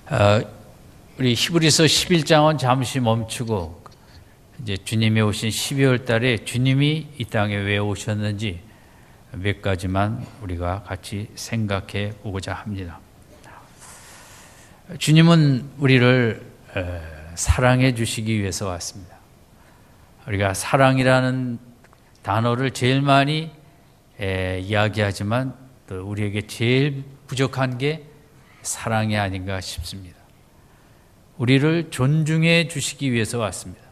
어, 우리 히브리서 11장은 잠시 멈추고 이제 주님이 오신 12월 달에 주님이 이 땅에 왜 오셨는지 몇 가지만 우리가 같이 생각해 보고자 합니다. 주님은 우리를 사랑해 주시기 위해서 왔습니다. 우리가 사랑이라는 단어를 제일 많이 이야기하지만 또 우리에게 제일 부족한 게 사랑이 아닌가 싶습니다. 우리를 존중해 주시기 위해서 왔습니다.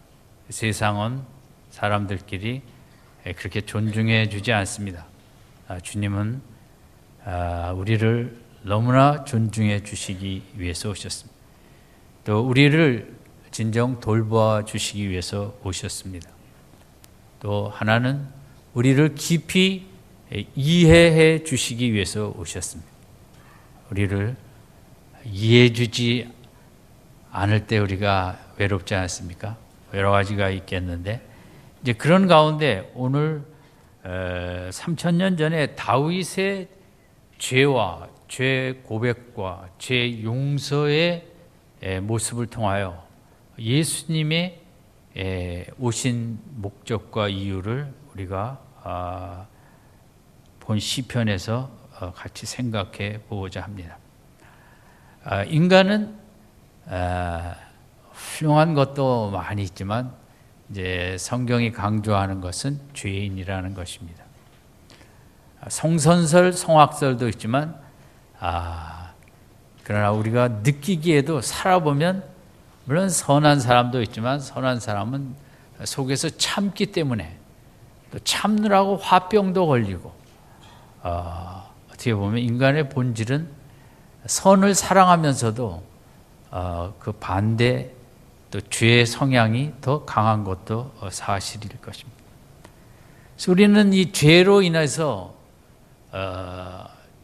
세상은 사람들끼리 그렇게 존중해 주지 않습니다. 주님은 우리를 너무나 존중해 주시기 위해서 오셨습니다. 또 우리를 진정 돌보아 주시기 위해서 오셨습니다. 또 하나는 우리를 깊이 이해해 주시기 위해서 오셨습니다. 우리를 이해해 주지 않을 때 우리가 외롭지 않습니까? 여러 가지가 있겠는데 이제 그런 가운데 오늘 3000년 전에 다윗의 죄와 죄 고백과 죄 용서의 모습을 통하여 예수님의 오신 목적과 이유를 우리가 본 시편에서 같이 생각해 보고자 합니다. 인간은 훌륭한 것도 많이 있지만 이제 성경이 강조하는 것은 죄인이라는 것입니다. 성선설, 성악설도 있지만 그러나 우리가 느끼기에도 살아보면 물론 선한 사람도 있지만 선한 사람은 속에서 참기 때문에 또 참느라고 화병도 걸리고 어떻게 보면 인간의 본질은 선을 사랑하면서도 그 반대 또 죄의 성향이 더 강한 것도 사실일 것입니다. 그래서 우리는 이 죄로 인해서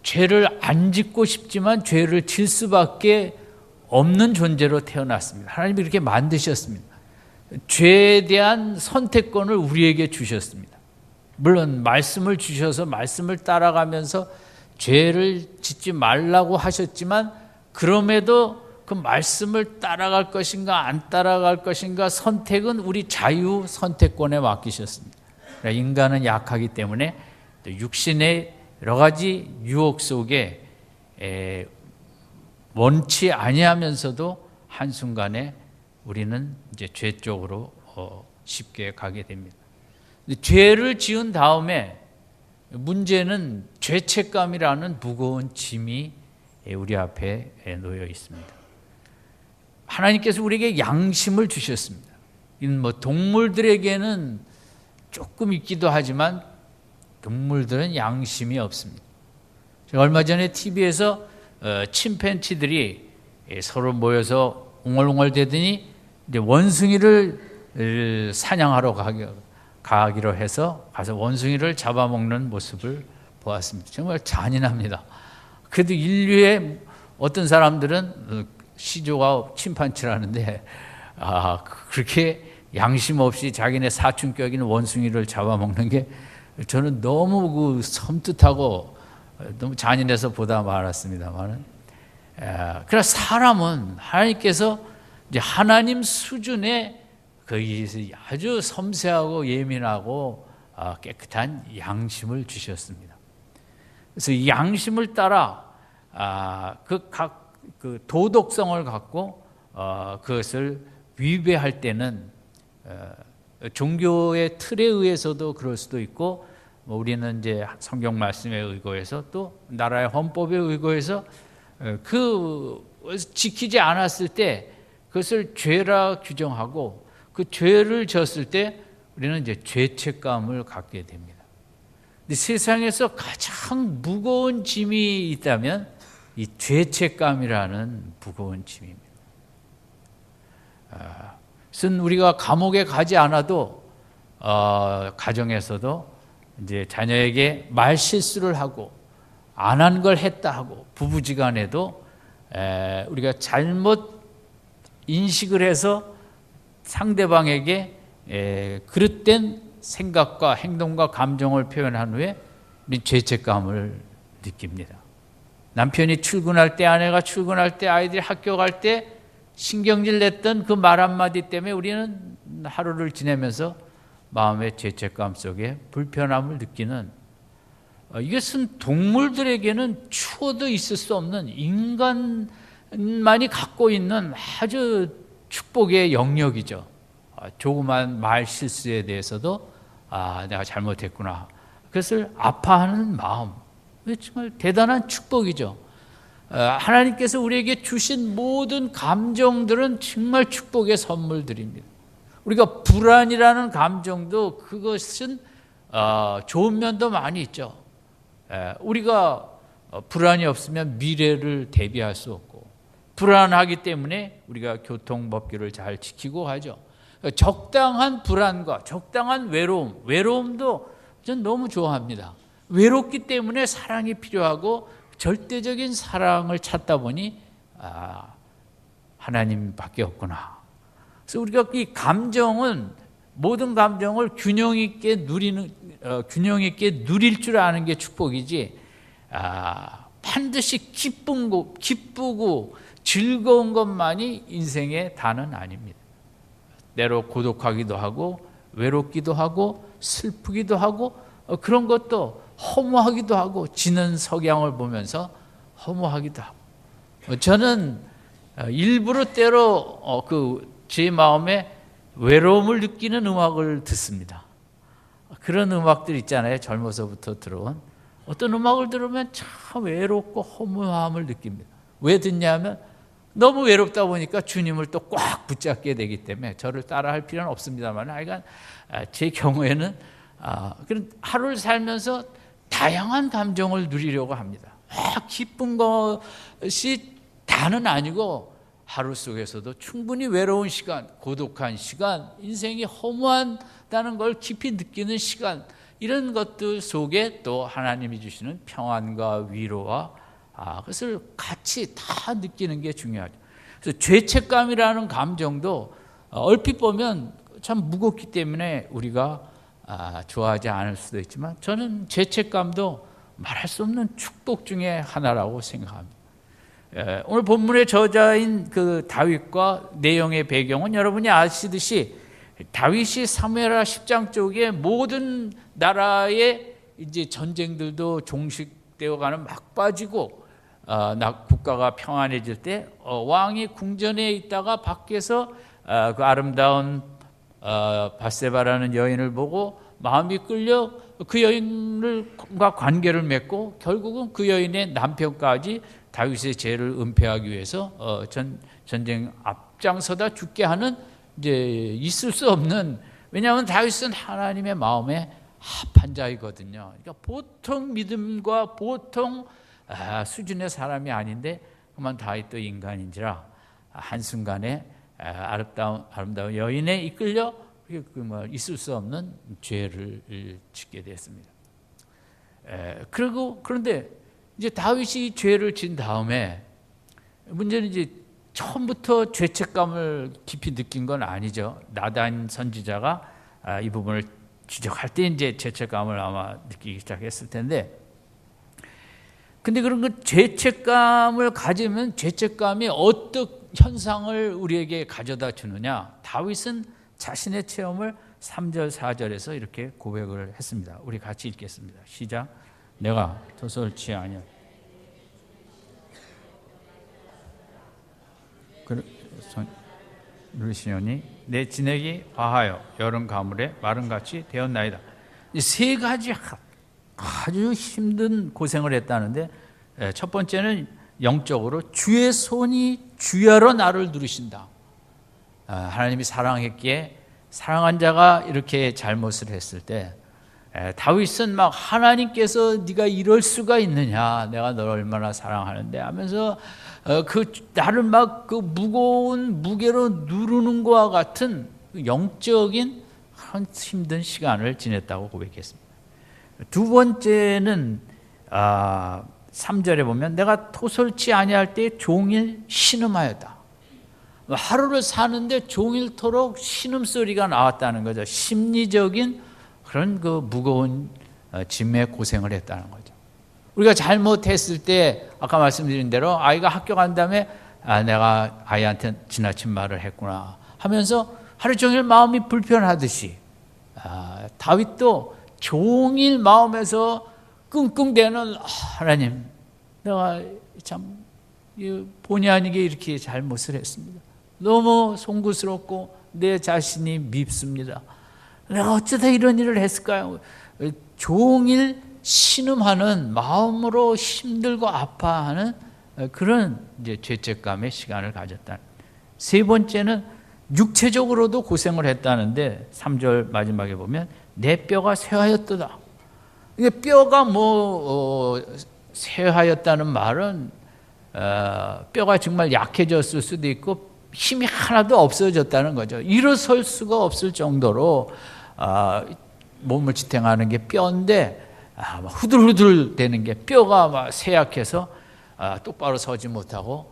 죄를 안 짓고 싶지만 죄를 질 수밖에 없는 존재로 태어났습니다. 하나님이 이렇게 만드셨습니다. 죄에 대한 선택권을 우리에게 주셨습니다. 물론 말씀을 주셔서 말씀을 따라가면서 죄를 짓지 말라고 하셨지만 그럼에도 그 말씀을 따라갈 것인가 안 따라갈 것인가 선택은 우리 자유 선택권에 맡기셨습니다. 인간은 약하기 때문에 육신의 여러 가지 유혹 속에 원치 아니하면서도 한순간에 우리는 이제 죄 쪽으로 쉽게 가게 됩니다. 죄를 지은 다음에 문제는 죄책감이라는 무거운 짐이 우리 앞에 놓여 있습니다. 하나님께서 우리에게 양심을 주셨습니다. 뭐 동물들에게는 조금 있기도 하지만 동물들은 양심이 없습니다. 제가 얼마 전에 TV에서 침팬지들이 서로 모여서 웅얼웅얼 대더니 이제 원숭이를 사냥하러 가기로 해서 가서 원숭이를 잡아먹는 모습을 보았습니다. 정말 잔인합니다. 그래도 인류의 어떤 사람들은 시조가 침판치라는데 그렇게 양심 없이 자기네 사춘격인 원숭이를 잡아먹는 게 저는 너무 섬뜩하고 너무 잔인해서 보다 말았습니다만, 그러나 사람은 하나님께서 이제 하나님 수준의 아주 섬세하고 예민하고 깨끗한 양심을 주셨습니다. 그래서 이 양심을 따라 그 도덕성을 갖고 그것을 위배할 때는 종교의 틀에 의해서도 그럴 수도 있고 우리는 이제 성경 말씀에 의거해서 또 나라의 헌법에 의거해서 그 지키지 않았을 때 그것을 죄라 규정하고 그 죄를 졌을 때 우리는 이제 죄책감을 갖게 됩니다. 근데 세상에서 가장 무거운 짐이 있다면 이 죄책감이라는 무거운 짐입니다. 그래서 우리가 감옥에 가지 않아도 가정에서도 이제 자녀에게 말 실수를 하고 안 한 걸 했다 하고 부부지간에도 우리가 잘못 인식을 해서 상대방에게 그릇된 생각과 행동과 감정을 표현한 후에 우리 죄책감을 느낍니다. 남편이 출근할 때, 아내가 출근할 때, 아이들이 학교 갈 때 신경질 냈던 그 말 한마디 때문에 우리는 하루를 지내면서 마음의 죄책감 속에 불편함을 느끼는, 이것은 동물들에게는 추워도 있을 수 없는 인간만이 갖고 있는 아주 축복의 영역이죠. 조그만 말 실수에 대해서도 내가 잘못했구나, 그것을 아파하는 마음, 정말 대단한 축복이죠. 하나님께서 우리에게 주신 모든 감정들은 정말 축복의 선물들입니다. 우리가 불안이라는 감정도 그것은 좋은 면도 많이 있죠. 우리가 불안이 없으면 미래를 대비할 수 없고, 불안하기 때문에 우리가 교통법규를 잘 지키고 하죠. 적당한 불안과 적당한 외로움도 전 너무 좋아합니다. 외롭기 때문에 사랑이 필요하고, 절대적인 사랑을 찾다 보니 하나님밖에 없구나. 그래서 우리가 이 감정은, 모든 감정을 균형 있게 누릴 줄 아는 게 축복이지, 반드시 기쁘고 즐거운 것만이 인생의 다는 아닙니다. 때로 고독하기도 하고, 외롭기도 하고, 슬프기도 하고, 그런 것도 허무하기도 하고, 지는 석양을 보면서 허무하기도 하고. 저는 일부러 때로 제 마음에 외로움을 느끼는 음악을 듣습니다. 그런 음악들 있잖아요. 젊어서부터 들어온 어떤 음악을 들으면 참 외롭고 허무함을 느낍니다. 왜 듣냐면 너무 외롭다 보니까 주님을 또 꽉 붙잡게 되기 때문에. 저를 따라할 필요는 없습니다만, 하여간 제 경우에는 그런 하루를 살면서 다양한 감정을 누리려고 합니다. 기쁜 것이 다는 아니고, 하루 속에서도 충분히 외로운 시간, 고독한 시간, 인생이 허무하다는 걸 깊이 느끼는 시간, 이런 것들 속에 또 하나님이 주시는 평안과 위로와 그것을 같이 다 느끼는 게 중요하죠. 그래서 죄책감이라는 감정도 얼핏 보면 참 무겁기 때문에 우리가 좋아하지 않을 수도 있지만, 저는 죄책감도 말할 수 없는 축복 중에 하나라고 생각합니다. 오늘 본문의 저자인 그 다윗과 내용의 배경은 여러분이 아시듯이, 다윗이 사무엘하 10장 쪽에 모든 나라의 이제 전쟁들도 종식되어 가는 막바지고, 국가가 평안해질 때 왕이 궁전에 있다가 밖에서 그 아름다운 밧세바라는 여인을 보고 마음이 끌려 그 여인과 관계를 맺고, 결국은 그 여인의 남편까지 다윗의 죄를 은폐하기 위해서 전쟁 앞장서다 죽게 하는, 이제 있을 수 없는, 왜냐하면 다윗은 하나님의 마음에 합한 자이거든요. 그러니까 보통 믿음과 보통 수준의 사람이 아닌데, 그만 다윗도 인간인지라 한순간에 아름다운 여인에 이끌려 있을 수 없는 죄를 짓게 됐습니다. 그런데 이제 다윗이 죄를 진 다음에, 문제는 이제 처음부터 죄책감을 깊이 느낀 건 아니죠. 나단 선지자가 이 부분을 지적할 때 이제 죄책감을 아마 느끼기 시작했을 텐데, 근데 그런 그 죄책감을 가지면 죄책감이 어떤 현상을 우리에게 가져다 주느냐, 다윗은 자신의 체험을 3절 4절에서 이렇게 고백을 했습니다. 우리 같이 읽겠습니다. 시작. 내가 토설치 아니하 누르시오니 내 진액이 화하여 여름 가물에 마름같이 되었나이다. 이 세 가지 아주 힘든 고생을 했다는데, 첫 번째는 영적으로 주의 손이 주야로 나를 누르신다. 하나님이 사랑했기에 사랑한 자가 이렇게 잘못을 했을 때, 다윗은 막 하나님께서 네가 이럴 수가 있느냐, 내가 너를 얼마나 사랑하는데 하면서 나를 막 그 무거운 무게로 누르는 것과 같은 영적인 힘든 시간을 지냈다고 고백했습니다. 두 번째는 3절에 보면 내가 토설치 아니할 때 종일 신음하였다. 하루를 사는데 종일토록 신음소리가 나왔다는 거죠. 심리적인 그런 그 무거운 짐의 고생을 했다는 거죠. 우리가 잘못했을 때 아까 말씀드린 대로 아이가 학교 간 다음에 내가 아이한테 지나친 말을 했구나 하면서 하루 종일 마음이 불편하듯이 다윗도 종일 마음에서 끙끙대는 하나님, 내가 참 본의 아니게 이렇게 잘못을 했습니다. 너무 송구스럽고 내 자신이 밉습니다. 내가 어쩌다 이런 일을 했을까요? 종일 신음하는, 마음으로 힘들고 아파하는 그런 이제 죄책감의 시간을 가졌다. 세 번째는 육체적으로도 고생을 했다는데 3절 마지막에 보면 내 뼈가 쇠하였도다. 이게 뼈가 쇠하였다는 말은 뼈가 정말 약해졌을 수도 있고 힘이 하나도 없어졌다는 거죠. 일어설 수가 없을 정도로 몸을 지탱하는 게 뼈인데 후들후들 되는 게 뼈가 막 쇠약해서 똑바로 서지 못하고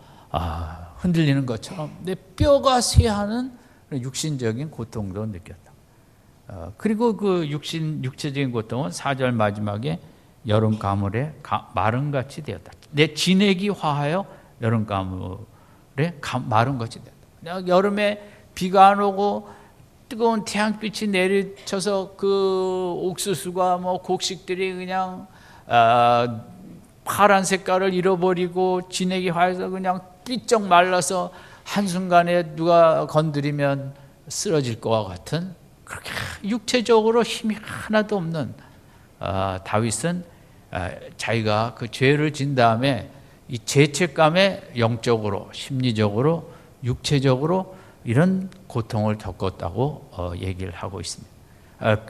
흔들리는 것처럼 내 뼈가 쇠하는 육신적인 고통도 느꼈다. 그리고 그 육체적인 고통은 4절 마지막에 여름 가물에 마른같이 되었다. 내 진액이 화하여 여름 가물에 마른같이 되었다. 여름에 비가 안 오고 뜨거운 태양빛이 내리쳐서 그 옥수수가 곡식들이 그냥 파란 색깔을 잃어버리고 진액이 화해서 그냥 삐쩍 말라서 한순간에 누가 건드리면 쓰러질 것과 같은 그렇게 육체적으로 힘이 하나도 없는 다윗은 자기가 그 죄를 진 다음에 이 죄책감에 영적으로, 심리적으로, 육체적으로 이런 고통을 겪었다고 얘기를 하고 있습니다.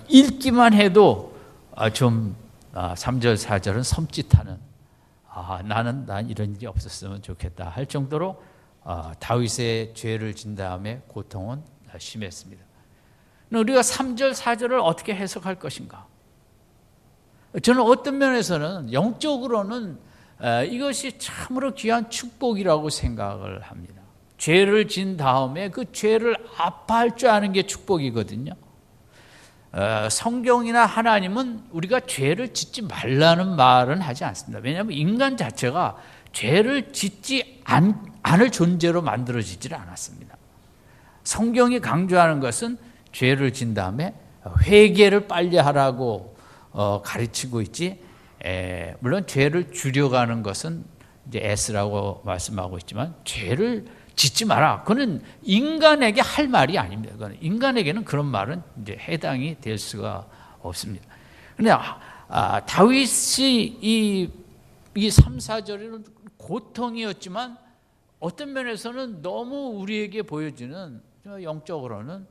읽기만 해도 좀 3절, 4절은 섬찟하는 난 이런 일이 없었으면 좋겠다 할 정도로 다윗의 죄를 진 다음에 고통은 심했습니다. 우리가 3절, 4절을 어떻게 해석할 것인가? 저는 어떤 면에서는 영적으로는 이것이 참으로 귀한 축복이라고 생각을 합니다. 죄를 진 다음에 그 죄를 아파할 줄 아는 게 축복이거든요. 성경이나 하나님은 우리가 죄를 짓지 말라는 말은 하지 않습니다. 왜냐하면 인간 자체가 죄를 짓지 않을 존재로 만들어지질 않았습니다. 성경이 강조하는 것은 죄를 진 다음에 회개를 빨리 하라고 가르치고 있지, 물론 죄를 줄여가는 것은 이제 S라고 말씀하고 있지만 죄를 짓지 마라. 그건 인간에게 할 말이 아닙니다. 그건 인간에게는 그런 말은 이제 해당이 될 수가 없습니다. 그런데 다윗이 이 3, 4절에는 고통이었지만 어떤 면에서는 너무 우리에게 보여지는 영적으로는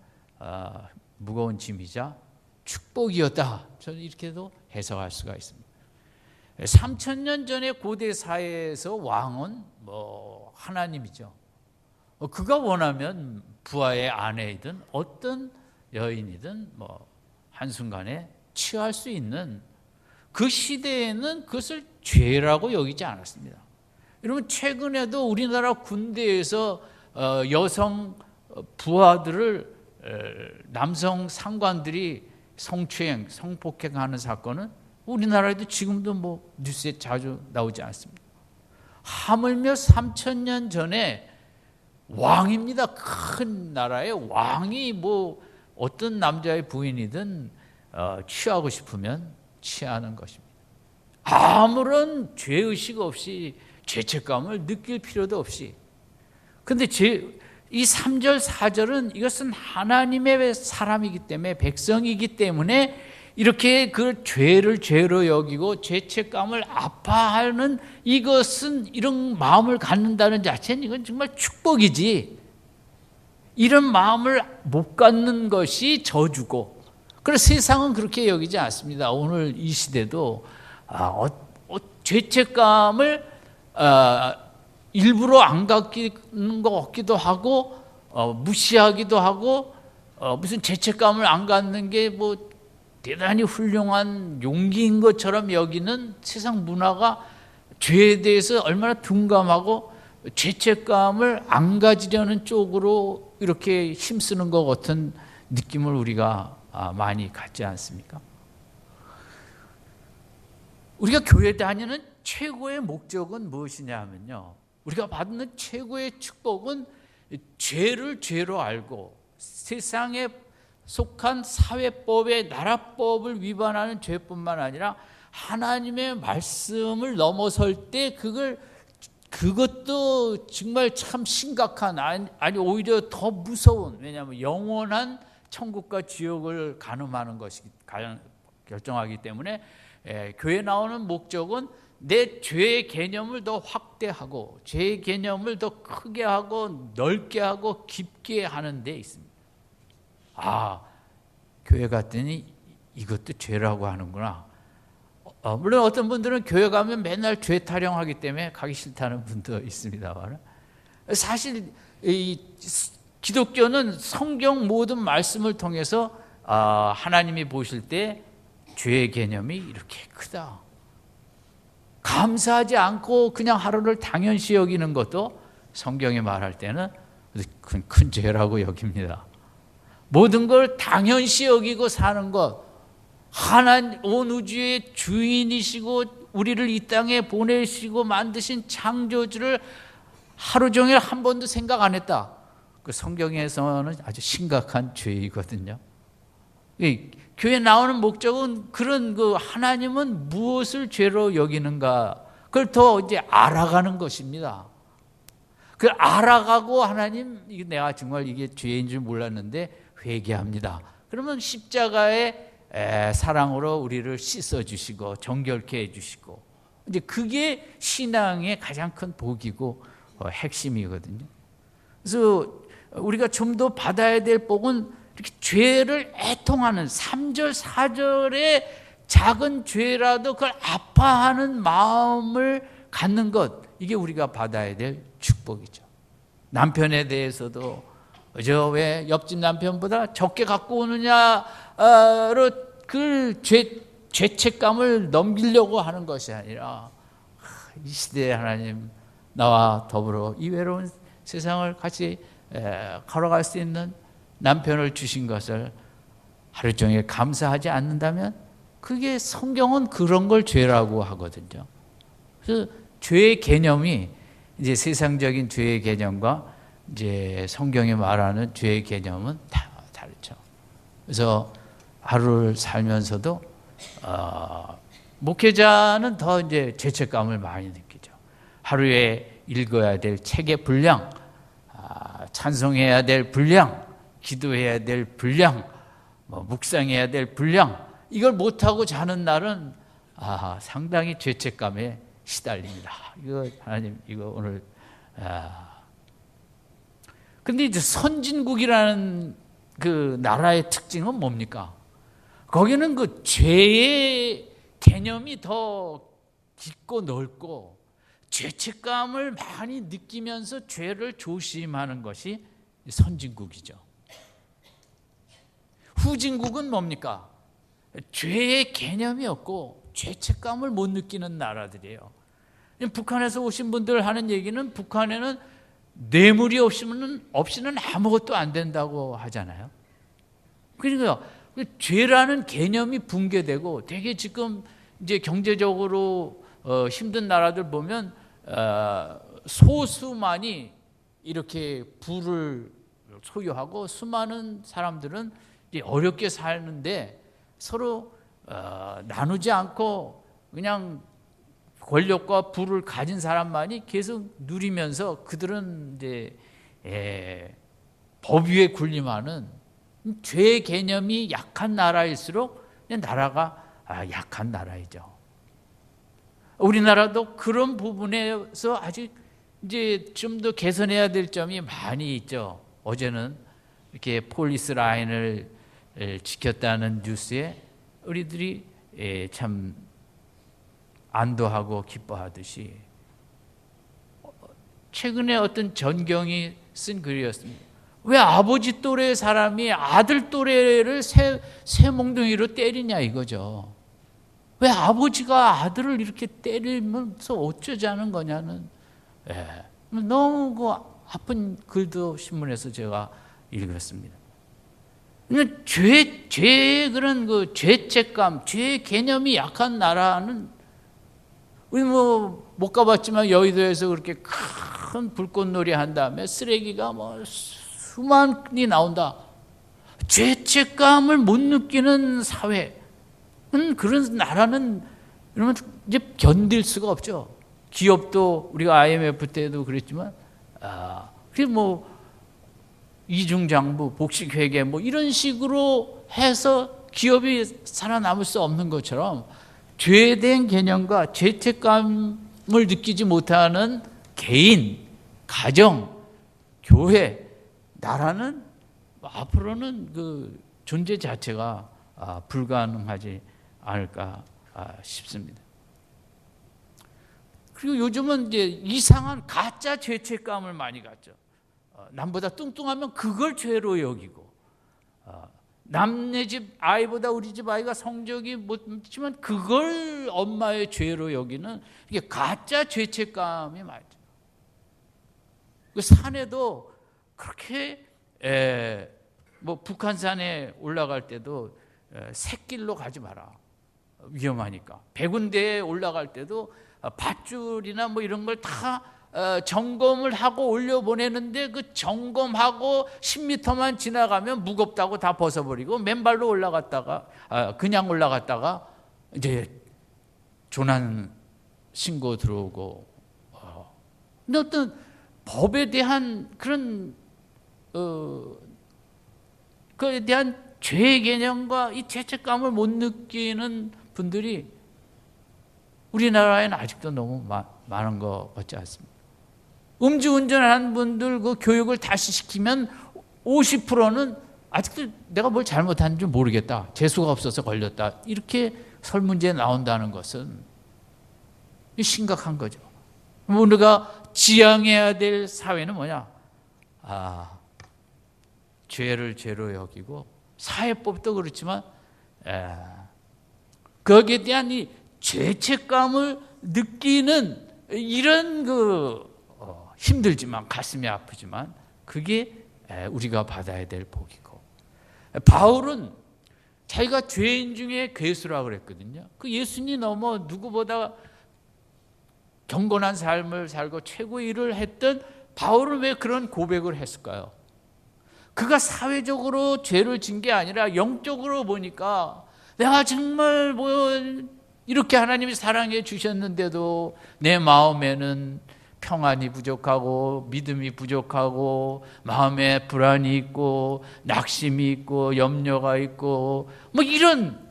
무거운 짐이자 축복이었다. 저는 이렇게도 해석할 수가 있습니다. 3000년 전의 고대 사회에서 왕은 하나님이죠. 그가 원하면 부하의 아내이든 어떤 여인이든 한순간에 취할 수 있는 그 시대에는 그것을 죄라고 여기지 않았습니다. 여러분, 최근에도 우리나라 군대에서 여성 부하들을 남성 상관들이 성추행, 성폭행하는 사건은 우리나라에도 지금도 뉴스에 자주 나오지 않습니다. 하물며 3000년 전에 왕입니다. 큰 나라의 왕이 어떤 남자의 부인이든 취하고 싶으면 취하는 것입니다. 아무런 죄의식 없이 죄책감을 느낄 필요도 없이. 그런데 이 3절, 4절은 이것은 하나님의 사람이기 때문에, 백성이기 때문에 이렇게 그 죄를 죄로 여기고 죄책감을 아파하는 이것은, 이런 마음을 갖는다는 자체는 이건 정말 축복이지, 이런 마음을 못 갖는 것이 저주고, 그래서 세상은 그렇게 여기지 않습니다. 오늘 이 시대도 죄책감을 일부러 안 갖기는 것 같기도 하고 무시하기도 하고 무슨 죄책감을 안 갖는 게 대단히 훌륭한 용기인 것처럼 여기는 세상 문화가 죄에 대해서 얼마나 둔감하고 죄책감을 안 가지려는 쪽으로 이렇게 힘쓰는 것 같은 느낌을 우리가 많이 갖지 않습니까? 우리가 교회 다니는 최고의 목적은 무엇이냐 하면요, 우리가 받는 최고의 축복은 죄를 죄로 알고 세상에 속한 사회법의 나라법을 위반하는 죄뿐만 아니라 하나님의 말씀을 넘어설 때 그것도 정말 참 심각한, 아니 오히려 더 무서운, 왜냐하면 영원한 천국과 지옥을 가늠하는 것이 결정하기 때문에 교회 나오는 목적은 내 죄의 개념을 더 확대하고 죄의 개념을 더 크게 하고 넓게 하고 깊게 하는 데 있습니다. 교회 갔더니 이것도 죄라고 하는구나. 물론 어떤 분들은 교회 가면 맨날 죄 타령하기 때문에 가기 싫다는 분도 있습니다만, 사실 이 기독교는 성경 모든 말씀을 통해서 하나님이 보실 때 죄의 개념이 이렇게 크다, 감사하지 않고 그냥 하루를 당연시 여기는 것도 성경이 말할 때는 큰 죄라고 여깁니다. 모든 걸 당연시 여기고 사는 것, 하나님 온 우주의 주인이시고 우리를 이 땅에 보내시고 만드신 창조주를 하루 종일 한 번도 생각 안 했다, 그 성경에서는 아주 심각한 죄이거든요. 교회 나오는 목적은 그런 하나님은 무엇을 죄로 여기는가, 그걸 더 이제 알아가는 것입니다. 그걸 알아가고 하나님, 내가 정말 이게 죄인 줄 몰랐는데 회개합니다. 그러면 십자가의 사랑으로 우리를 씻어주시고 정결케 해주시고, 이제 그게 신앙의 가장 큰 복이고 핵심이거든요. 그래서 우리가 좀 더 받아야 될 복은 이렇게 죄를 애통하는 3절 4절의 작은 죄라도 그걸 아파하는 마음을 갖는 것, 이게 우리가 받아야 될 축복이죠. 남편에 대해서도 왜 옆집 남편보다 적게 갖고 오느냐로 그 죄책감을 넘기려고 하는 것이 아니라, 이 시대에 하나님 나와 더불어 이 외로운 세상을 같이 걸어갈 수 있는 남편을 주신 것을 하루 종일 감사하지 않는다면, 그게 성경은 그런 걸 죄라고 하거든요. 그래서 죄의 개념이 이제 세상적인 죄의 개념과 이제 성경이 말하는 죄의 개념은 다 다르죠. 그래서 하루를 살면서도 목회자는 더 이제 죄책감을 많이 느끼죠. 하루에 읽어야 될 책의 분량, 찬송해야 될 분량, 기도해야 될 분량, 묵상해야 될 분량, 이걸 못하고 자는 날은 상당히 죄책감에 시달립니다. 이거 하나님, 이거 오늘 근데 이제 선진국이라는 그 나라의 특징은 뭡니까? 거기는 그 죄의 개념이 더 깊고 넓고 죄책감을 많이 느끼면서 죄를 조심하는 것이 선진국이죠. 후진국은 뭡니까? 죄의 개념이 없고 죄책감을 못 느끼는 나라들이에요. 북한에서 오신 분들 하는 얘기는, 북한에는 뇌물이 없이는 아무것도 안 된다고 하잖아요. 그러니까 죄라는 개념이 붕괴되고, 되게 지금 이제 경제적으로 힘든 나라들 보면 소수만이 이렇게 부를 소유하고 수많은 사람들은 어렵게 사는데 서로 나누지 않고 그냥 권력과 부를 가진 사람만이 계속 누리면서 그들은 이제 법 위에 군림하는, 죄의 개념이 약한 나라일수록 나라가 약한 나라이죠. 우리나라도 그런 부분에서 아직 이제 좀 더 개선해야 될 점이 많이 있죠. 어제는 이렇게 폴리스 라인을 지켰다는 뉴스에 우리들이 참 안도하고 기뻐하듯이, 최근에 어떤 전경이 쓴 글이었습니다. 왜 아버지 또래의 사람이 아들 또래를 새몽둥이로 때리냐 이거죠. 왜 아버지가 아들을 이렇게 때리면서 어쩌자는 거냐는, 너무 그 아픈 글도 신문에서 제가 읽었습니다. 죄의 그런 그 죄책감, 죄의 개념이 약한 나라는 우리 뭐 못 가봤지만 여의도에서 그렇게 큰 불꽃놀이 한 다음에 쓰레기가 뭐 수만이 나온다. 죄책감을 못 느끼는 사회는, 그런 나라는 이러면 이제 견딜 수가 없죠. 기업도 우리가 IMF 때도 그랬지만, 그게 뭐 이중장부, 복식회계 뭐 이런 식으로 해서 기업이 살아남을 수 없는 것처럼 죄에 대한 개념과 죄책감을 느끼지 못하는 개인, 가정, 교회, 나라는 앞으로는 그 존재 자체가 불가능하지 않을까 싶습니다. 그리고 요즘은 이제 이상한 가짜 죄책감을 많이 갖죠. 남보다 뚱뚱하면 그걸 죄로 여기고, 남네 집 아이보다 우리 집 아이가 성적이 못지만 그걸 엄마의 죄로 여기는, 이게 가짜 죄책감이 많죠. 그 산에도 그렇게 뭐 북한산에 올라갈 때도 샛길로 가지 마라, 위험하니까. 백운대에 올라갈 때도 밧줄이나 뭐 이런 걸 다 점검을 하고 올려보내는데, 그 점검하고 10m만 지나가면 무겁다고 다 벗어버리고 맨발로 올라갔다가 그냥 올라갔다가 이제 조난 신고 들어오고. 근데 어떤 법에 대한 그런 그에 대한 죄의 개념과 이 죄책감을 못 느끼는 분들이 우리나라에는 아직도 너무 많은 것 같지 않습니다. 음주운전하는 분들 그 교육을 다시 시키면 50%는 아직도 내가 뭘 잘못한 줄 모르겠다, 재수가 없어서 걸렸다, 이렇게 설문지에 나온다는 것은 심각한 거죠. 우리가 지향해야 될 사회는 뭐냐? 죄를 죄로 여기고, 사회법도 그렇지만 거기에 대한 이 죄책감을 느끼는 이런 힘들지만 가슴이 아프지만 그게 우리가 받아야 될 복이고, 바울은 자기가 죄인 중에 괴수라고 그랬거든요. 그 예수님 넘어 누구보다 경건한 삶을 살고 최고의 일을 했던 바울은 왜 그런 고백을 했을까요? 그가 사회적으로 죄를 진 게 아니라 영적으로 보니까, 내가 정말 뭐 이렇게 하나님이 사랑해 주셨는데도 내 마음에는 평안이 부족하고 믿음이 부족하고 마음에 불안이 있고 낙심이 있고 염려가 있고 뭐 이런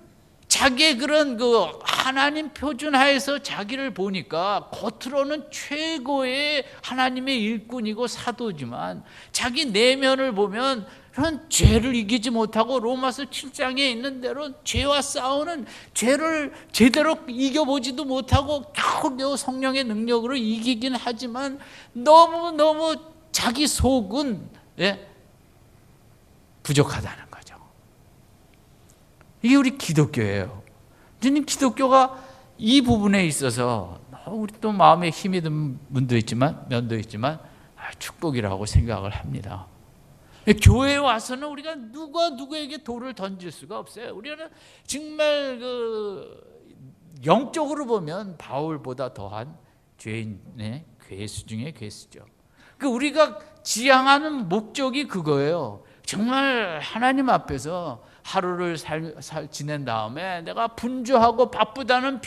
자기의 그런 그 하나님 표준 하에서 자기를 보니까 겉으로는 최고의 하나님의 일꾼이고 사도지만 자기 내면을 보면 그런 죄를 이기지 못하고 로마서 7장에 있는 대로 죄와 싸우는, 죄를 제대로 이겨보지도 못하고 겨우겨우 성령의 능력으로 이기긴 하지만 너무너무 자기 속은 부족하다는 거죠. 이게 우리 기독교예요. 저는 기독교가 이 부분에 있어서 우리 또 마음에 힘이 든 면도 있지만 축복이라고 생각을 합니다. 교회에 와서는 우리가 누가 누구에게 돌을 던질 수가 없어요. 우리는 정말 영적으로 보면 바울보다 더한 죄인의 괴수 중에 괴수죠. 우리가 지향하는 목적이 그거예요. 정말 하나님 앞에서 하루를 지낸 다음에 내가 분주하고 바쁘다는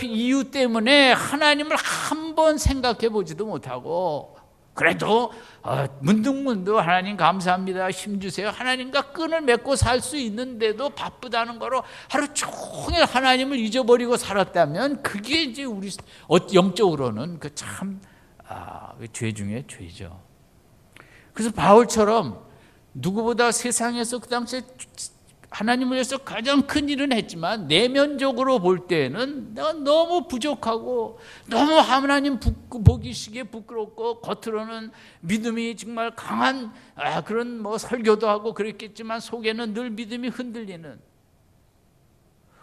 이유 때문에 하나님을 한 번 생각해 보지도 못하고, 그래도 문득문득 하나님 감사합니다, 힘주세요, 하나님과 끈을 맺고 살 수 있는데도 바쁘다는 거로 하루 종일 하나님을 잊어버리고 살았다면 그게 이제 우리 영적으로는 그 참 죄 중에 죄죠. 그래서 바울처럼 누구보다 세상에서 그 당시에 하나님을 위해서 가장 큰 일은 했지만 내면적으로 볼 때는 내가 너무 부족하고 너무 하나님 보기시기에 부끄럽고, 겉으로는 믿음이 정말 강한 그런 뭐 설교도 하고 그랬겠지만 속에는 늘 믿음이 흔들리는,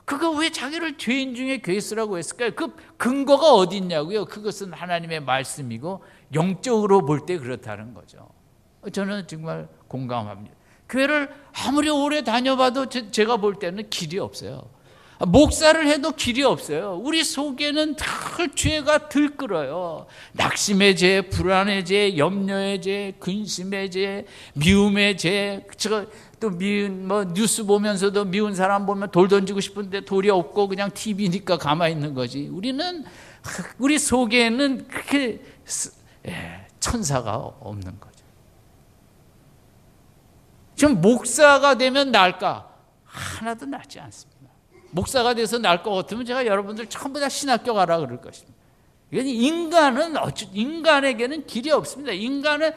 그가 왜 자기를 죄인 중에 괴수라고 했을까요? 그 근거가 어디 있냐고요? 그것은 하나님의 말씀이고 영적으로 볼 때 그렇다는 거죠. 저는 정말 공감합니다. 교회를 아무리 오래 다녀봐도 제가 볼 때는 길이 없어요. 목사를 해도 길이 없어요. 우리 속에는 늘 죄가 들끓어요. 낙심의 죄, 불안의 죄, 염려의 죄, 근심의 죄, 미움의 죄. 또 미운 뉴스 보면서도 미운 사람 보면 돌 던지고 싶은데 돌이 없고 그냥 TV니까 가만히 있는 거지. 우리 속에는 그렇게 천사가 없는 거죠. 지금 목사가 되면 나을까? 하나도 낫지 않습니다. 목사가 돼서 날 것 같으면 제가 여러분들 전부 다 신학교 가라 그럴 것입니다. 인간에게는 길이 없습니다. 인간은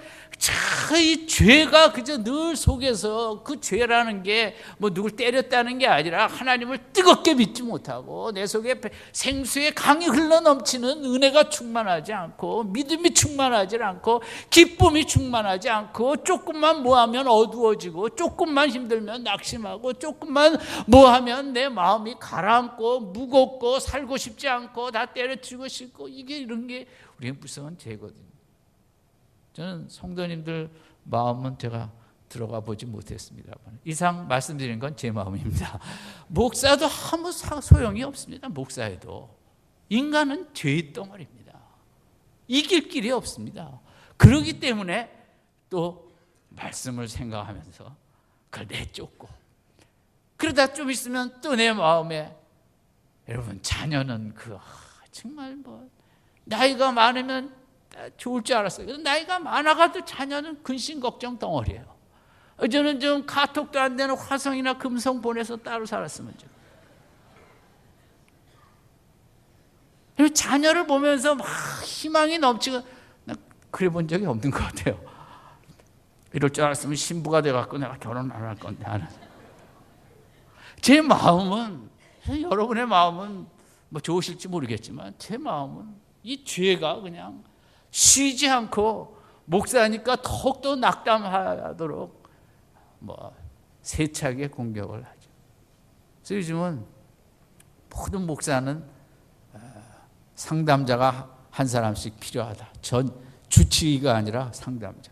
이 죄가 그저 늘 속에서 그 죄라는 게 누굴 때렸다는 게 아니라 하나님을 뜨겁게 믿지 못하고 내 속에 생수의 강이 흘러넘치는 은혜가 충만하지 않고 믿음이 충만하지 않고 기쁨이 충만하지 않고 조금만 뭐하면 어두워지고 조금만 힘들면 낙심하고 조금만 뭐하면 내 마음이 가라앉고 무겁고 살고 싶지 않고 다 때려치고 싶고 이런 게 우리의 무서운 죄거든요. 저는 성도님들 마음은 제가 들어가 보지 못했습니다. 이상 말씀드린 건 제 마음입니다. 목사도 아무 소용이 없습니다. 목사에도 인간은 죄의 덩어리입니다. 이길 길이 없습니다. 그렇기 때문에 또 말씀을 생각하면서 그걸 내쫓고 그러다 좀 있으면 또 내 마음에 여러분 자녀는 정말 나이가 많으면 좋을 줄 알았어요. 나이가 많아가도 자녀는 근심 걱정 덩어리예요. 저는 좀 카톡도 안 되는 화성이나 금성 보내서 따로 살았으면 좋겠어요. 자녀를 보면서 막 희망이 넘치고 그래 본 적이 없는 것 같아요. 이럴 줄 알았으면 신부가 돼갖고 내가 결혼 안 할 건데 안 하죠. 제 마음은 여러분의 마음은 좋으실지 모르겠지만 제 마음은 이 죄가 그냥 쉬지 않고 목사니까 더욱더 낙담하도록 세차게 공격을 하죠. 그래서 요즘은 모든 목사는 상담자가 한 사람씩 필요하다. 주치의가 아니라 상담자.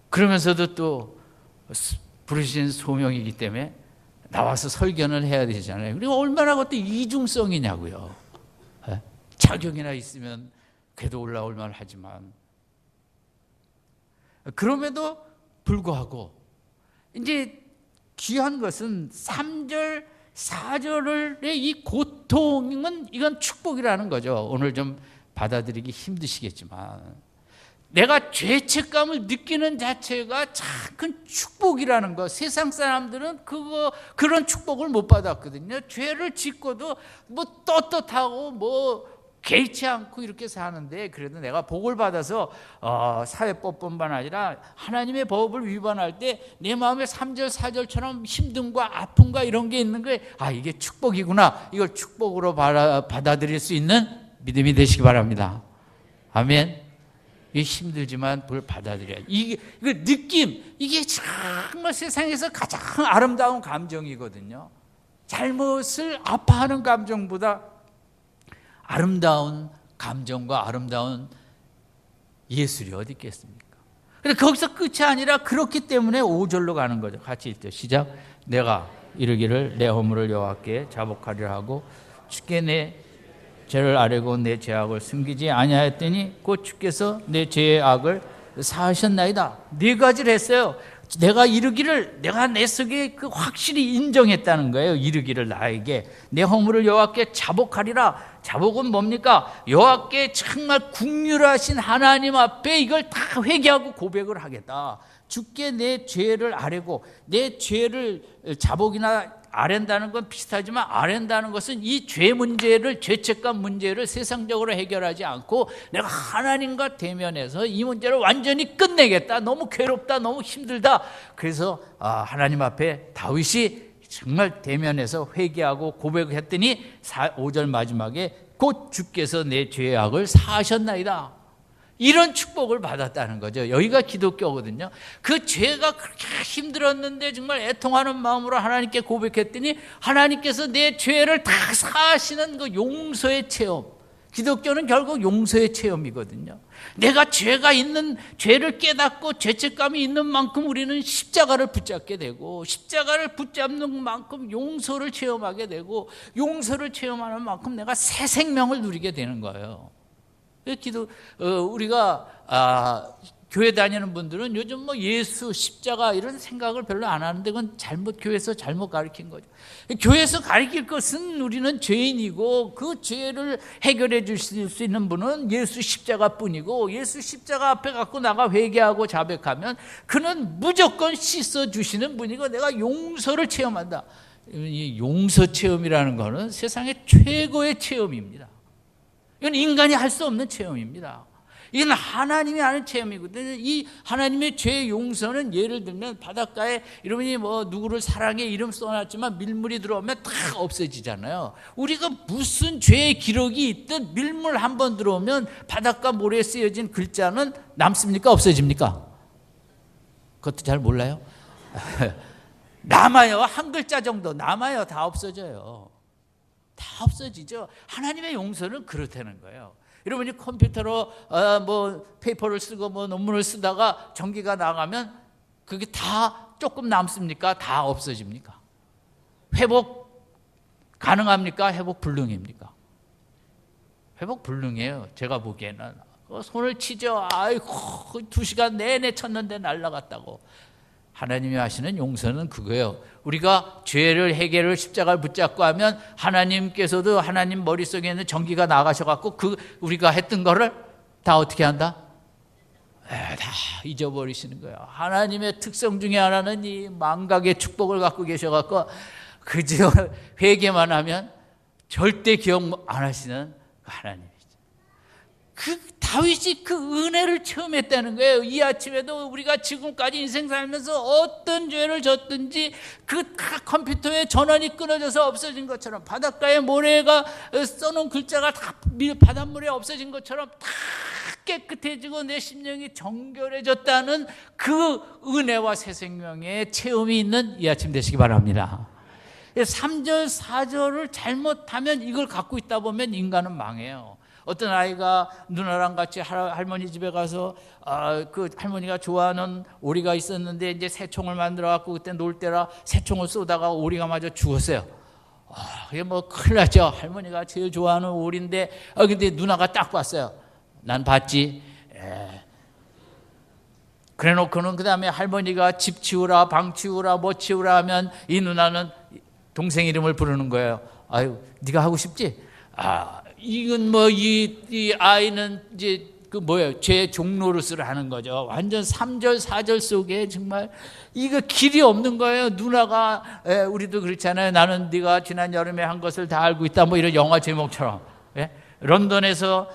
그러면서도 또 부르신 소명이기 때문에 나와서 설교는 해야 되잖아요. 그리고 얼마나 그것도 이중성이냐고요. 자격이나 있으면 그래도 올라올 만 하지만 그럼에도 불구하고 이제 귀한 것은 3절, 4절의 이 고통은 이건 축복이라는 거죠. 오늘 좀 받아들이기 힘드시겠지만 내가 죄책감을 느끼는 자체가 참 큰 축복이라는 거. 세상 사람들은 그런 축복을 못 받았거든요. 죄를 짓고도 떳떳하고 개의치 않고 이렇게 사는데 그래도 내가 복을 받아서 사회법뿐만 아니라 하나님의 법을 위반할 때 내 마음에 3절 4절처럼 힘듦과 아픔과 이런 게 있는 거예요. 이게 축복이구나. 이걸 축복으로 받아들일 수 있는 믿음이 되시기 바랍니다. 아멘. 이게 힘들지만 그걸 받아들여야 이게 느낌, 이게 정말 세상에서 가장 아름다운 감정이거든요. 잘못을 아파하는 감정보다 아름다운 감정과 아름다운 예술이 어디 있겠습니까? 그런데 거기서 끝이 아니라 그렇기 때문에 5절로 가는 거죠. 같이 읽죠. 시작. 내가 이르기를 내 허물을 여호와께 자복하리라 하고 주께 내 죄를 아뢰고 내 죄악을 숨기지 아니하였더니 곧 주께서 내 죄의 악을 사하셨나이다. 4가지를 했어요. 내가 이르기를, 내가 내 속에 확실히 인정했다는 거예요. 이르기를 나에게 내 허물을 여호와께 자복하리라. 자복은 뭡니까? 여호와께 정말 국률하신 하나님 앞에 이걸 다 회개하고 고백을 하겠다. 주께 내 죄를 아뢰고, 내 죄를 자복이나 아랜다는 건 비슷하지만 아랜다는 것은 이 죄 문제를, 죄책감 문제를 세상적으로 해결하지 않고 내가 하나님과 대면해서 이 문제를 완전히 끝내겠다. 너무 괴롭다, 너무 힘들다. 그래서 하나님 앞에 다윗이 정말 대면해서 회개하고 고백을 했더니 5절 마지막에 곧 주께서 내 죄의 악을 사하셨나이다. 이런 축복을 받았다는 거죠. 여기가 기독교거든요. 그 죄가 그렇게 힘들었는데 정말 애통하는 마음으로 하나님께 고백했더니 하나님께서 내 죄를 다 사하시는 그 용서의 체험, 기독교는 결국 용서의 체험이거든요. 내가 죄를 깨닫고 죄책감이 있는 만큼 우리는 십자가를 붙잡게 되고, 십자가를 붙잡는 만큼 용서를 체험하게 되고, 용서를 체험하는 만큼 내가 새 생명을 누리게 되는 거예요. 우리가 교회 다니는 분들은 요즘 예수, 십자가 이런 생각을 별로 안 하는데, 그건 교회에서 잘못 가르친 거죠. 교회에서 가르칠 것은 우리는 죄인이고, 그 죄를 해결해 주실 수 있는 분은 예수 십자가뿐이고, 예수 십자가 앞에 갖고 나가 회개하고 자백하면 그는 무조건 씻어 주시는 분이고, 내가 용서를 체험한다. 이 용서 체험이라는 것은 세상의 최고의 체험입니다. 이건 인간이 할 수 없는 체험입니다. 이건 하나님이 하는 체험이거든요. 이 하나님의 죄 용서는, 예를 들면 바닷가에 여러분이 누구를 사랑해 이름 써놨지만 밀물이 들어오면 다 없어지잖아요. 우리가 무슨 죄의 기록이 있든 밀물 한 번 들어오면 바닷가 모래에 쓰여진 글자는 남습니까? 없어집니까? 그것도 잘 몰라요? 남아요. 한 글자 정도 남아요. 다 없어져요. 다 없어지죠. 하나님의 용서는 그렇다는 거예요. 여러분이 컴퓨터로 페이퍼를 쓰고 논문을 쓰다가 전기가 나가면 그게 다 조금 남습니까? 다 없어집니까? 회복 가능합니까? 회복 불능입니까? 회복 불능이에요. 제가 보기에는. 손을 치죠. 아이고, 2시간 내내 쳤는데 날아갔다고. 하나님이 하시는 용서는 그거예요. 우리가 죄를 해결을 십자가를 붙잡고 하면 하나님께서도 하나님 머릿속에 있는 전기가 나가셔갖고 우리가 했던 거를 다 어떻게 한다? 다 잊어버리시는 거예요. 하나님의 특성 중에 하나는 이 망각의 축복을 갖고 계셔갖고 그저 회개만 하면 절대 기억 안 하시는 하나님이죠. 다윗이 그 은혜를 체험했다는 거예요. 이 아침에도 우리가 지금까지 인생 살면서 어떤 죄를 졌든지 그 컴퓨터에 전원이 끊어져서 없어진 것처럼, 바닷가에 모래가 써놓은 글자가 다 바닷물에 없어진 것처럼 다 깨끗해지고 내 심령이 정결해졌다는 그 은혜와 새 생명의 체험이 있는 이 아침 되시기 바랍니다. 3절, 4절을 잘못하면, 이걸 갖고 있다 보면 인간은 망해요. 어떤 아이가 누나랑 같이 할머니 집에 가서 그 할머니가 좋아하는 오리가 있었는데 이제 새총을 만들어 갖고 그때 놀 때라 새총을 쏘다가 오리가 마저 죽었어요. 이게 큰일 났죠. 할머니가 제일 좋아하는 오리인데 근데 누나가 딱 봤어요. 난 봤지. 그래 놓고는 그 다음에 할머니가 집 치우라, 방 치우라, 뭐 치우라 하면 이 누나는 동생 이름을 부르는 거예요. 아유, 네가 하고 싶지? 이건 이 아이는 이제 제 종노릇을 하는 거죠. 완전 3절, 4절 속에 정말 이거 길이 없는 거예요. 누나가, 우리도 그렇잖아요. 나는 네가 지난 여름에 한 것을 다 알고 있다. 이런 영화 제목처럼. 런던에서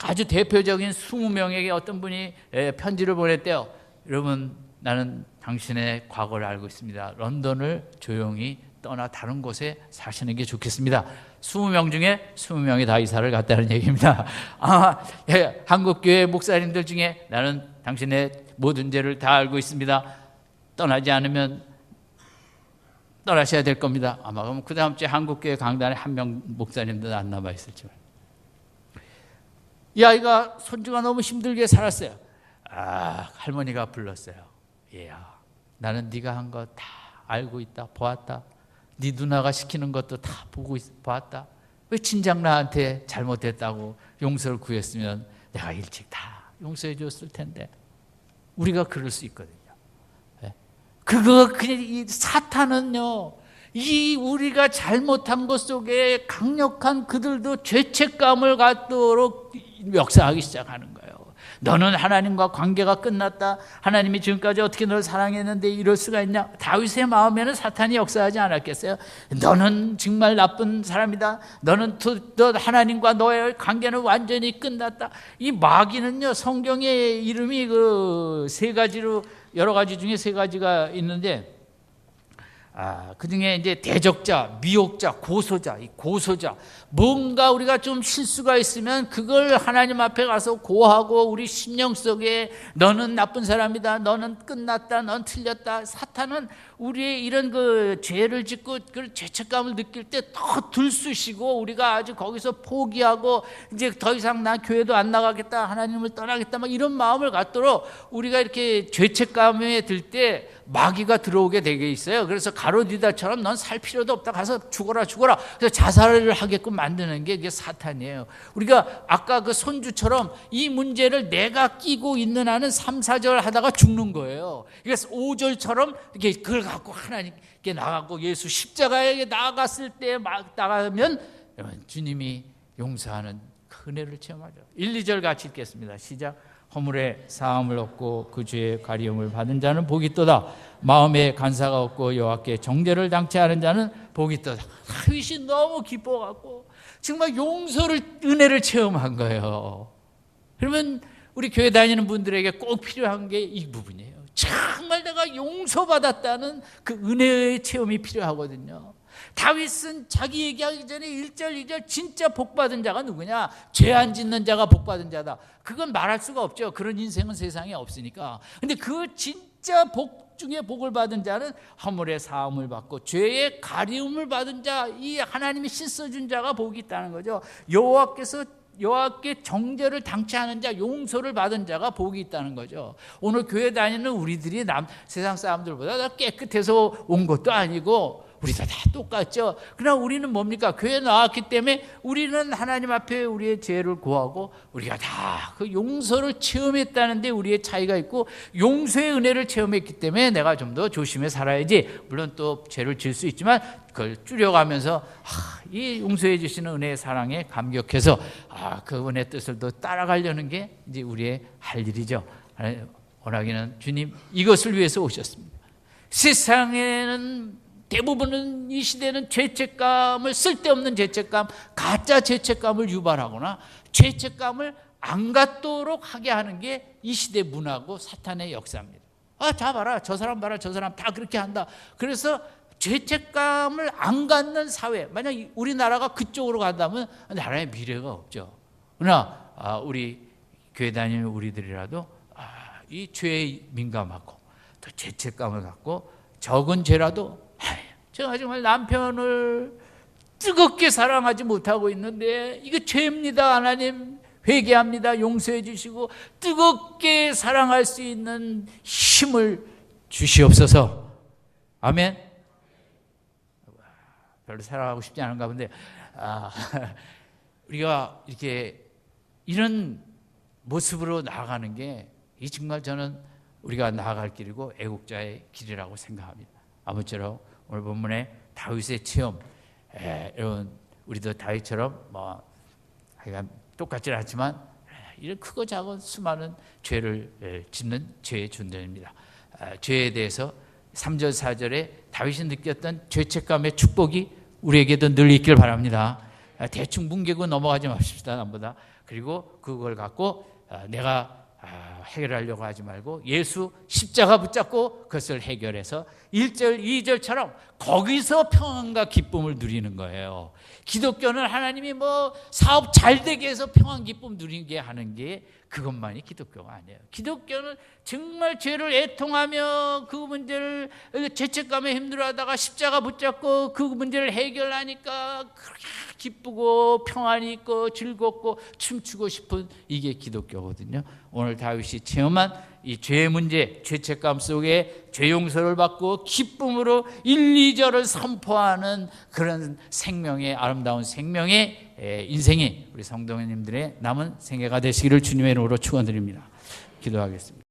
아주 대표적인 20명에게 어떤 분이 편지를 보냈대요. 여러분, 나는 당신의 과거를 알고 있습니다. 런던을 조용히 떠나 다른 곳에 사시는 게 좋겠습니다. 20명 중에 20명이 다 이사를 갔다는 얘기입니다. 한국교회 목사님들 중에 나는 당신의 모든 죄를 다 알고 있습니다. 떠나지 않으면 떠나셔야 될 겁니다. 아마 그럼 그 다음 주에 한국교회 강단에 한 명 목사님도 안 남아있을지. 이 아이가 손주가 너무 힘들게 살았어요. 할머니가 불렀어요. 얘야, 나는 네가 한 거 다 알고 있다, 보았다. 네 누나가 시키는 것도 다 보고 봤다. 왜 진작 나한테 잘못했다고 용서를 구했으면 내가 일찍 다 용서해 줬을 텐데. 우리가 그럴 수 있거든요. 그냥 이 사탄은요, 이 우리가 잘못한 것 속에 강력한 그들도 죄책감을 갖도록 역사하기 시작하는 거예요. 너는 하나님과 관계가 끝났다. 하나님이 지금까지 어떻게 너를 사랑했는데 이럴 수가 있냐. 다윗의 마음에는 사탄이 역사하지 않았겠어요? 너는 정말 나쁜 사람이다. 너는 너 하나님과 너의 관계는 완전히 끝났다. 이 마귀는요, 성경의 이름이 세 가지로, 여러 가지 중에 세 가지가 있는데, 그 중에 이제 대적자, 미혹자, 고소자, 이 고소자. 뭔가 우리가 좀 실수가 있으면 그걸 하나님 앞에 가서 고하고 우리 심령 속에 너는 나쁜 사람이다, 너는 끝났다, 넌 틀렸다. 사탄은 우리의 이런 그 죄를 짓고 그 죄책감을 느낄 때 더 들쑤시고 우리가 아주 거기서 포기하고 이제 더 이상 나 교회도 안 나가겠다, 하나님을 떠나겠다, 막 이런 마음을 갖도록 우리가 이렇게 죄책감에 들 때 마귀가 들어오게 되게 있어요. 그래서 가롯 유다처럼 넌 살 필요도 없다, 가서 죽어라. 그래서 자살을 하게끔 만드는 게 이게 사탄이에요. 우리가 아까 그 손주처럼 이 문제를 내가 끼고 있는 한은 3, 4절 하다가 죽는 거예요. 그래서 5절처럼 이렇게 그걸 갖고 하나님께 나가고 예수 십자가에 나아갔을 때 막 나가면 주님이 용서하는 큰 은혜를 체험하죠. 1, 2절 같이 읽겠습니다. 시작. 허물의 사함을 얻고 그 죄의 가리움을 받은 자는 복이 있도다. 마음에 간사가 없고 여호와께 정죄를 당치하는 자는 복이 있도다. 다윗이 너무 기뻐갖고 정말 용서를, 은혜를 체험한 거예요. 그러면 우리 교회 다니는 분들에게 꼭 필요한 게 이 부분이에요. 정말 내가 용서받았다는 그 은혜의 체험이 필요하거든요. 다윗은 자기 얘기하기 전에 1절, 2절 진짜 복받은 자가 누구냐? 죄 안 짓는 자가 복받은 자다. 그건 말할 수가 없죠. 그런 인생은 세상에 없으니까. 근데 그 진짜 복 중에 복을 받은 자는 허물의 사함을 받고 죄의 가리움을 받은 자, 이 하나님이 씻어준 자가 복이 있다는 거죠. 여호와께 정죄를 당치하는 자, 용서를 받은 자가 복이 있다는 거죠. 오늘 교회 다니는 우리들이 세상 사람들보다 깨끗해서 온 것도 아니고 우리가 다 똑같죠. 그러나 우리는 뭡니까? 교회에 나왔기 때문에 우리는 하나님 앞에 우리의 죄를 고하고 우리가 다 그 용서를 체험했다는데 우리의 차이가 있고, 용서의 은혜를 체험했기 때문에 내가 좀 더 조심해 살아야지. 물론 또 죄를 질 수 있지만 그걸 줄여가면서 이 용서해 주시는 은혜의 사랑에 감격해서 그 은혜의 뜻을 더 따라가려는 게 이제 우리의 할 일이죠. 원하기는 주님 이것을 위해서 오셨습니다. 세상에는 대부분은 이 시대는 죄책감을, 쓸데없는 죄책감, 가짜 죄책감을 유발하거나 죄책감을 안 갖도록 하게 하는 게 이 시대 문화고 사탄의 역사입니다. 다 봐라, 저 사람 봐라, 저 사람 다 그렇게 한다. 그래서 죄책감을 안 갖는 사회, 만약 우리나라가 그쪽으로 간다면 나라의 미래가 없죠. 그러나 우리 교회 다니는 우리들이라도 이 죄에 민감하고 또 죄책감을 갖고 적은 죄라도 제가 정말 남편을 뜨겁게 사랑하지 못하고 있는데 이거 죄입니다. 하나님 회개합니다. 용서해 주시고 뜨겁게 사랑할 수 있는 힘을 주시옵소서. 아멘. 별로 사랑하고 싶지 않은가 본데 우리가 이렇게 이런 모습으로 나아가는 게 이 정말 저는 우리가 나아갈 길이고 애국자의 길이라고 생각합니다. 아무쪼록 오늘 본문에 다윗의 체험, 여러분 우리도 다윗처럼 똑같지는 않지만 이런 크고 작은 수많은 죄를 짓는 죄의 존재입니다. 죄에 대해서 3절 4절에 다윗이 느꼈던 죄책감의 축복이 우리에게도 늘 있길 바랍니다. 대충 뭉개고 넘어가지 맙시다, 남보다. 그리고 그걸 갖고 내가 해결하려고 하지 말고 예수 십자가 붙잡고 그것을 해결해서 1절, 2절처럼 거기서 평안과 기쁨을 누리는 거예요. 기독교는 하나님이 사업 잘 되게 해서 평안, 기쁨 누리게 하는 게 그것만이 기독교가 아니에요. 기독교는 정말 죄를 애통하며 그 문제를, 죄책감에 힘들어하다가 십자가 붙잡고 그 문제를 해결하니까 그렇게 기쁘고 평안이 있고 즐겁고 춤추고 싶은 이게 기독교거든요. 오늘 다윗이 체험한 이 죄의 문제, 죄책감 속에 죄 용서를 받고 기쁨으로 1, 2절을 선포하는 그런 생명의, 아름다운 생명의 인생이 우리 성도님들의 남은 생애가 되시기를 주님의 이름으로 축원드립니다. 기도하겠습니다.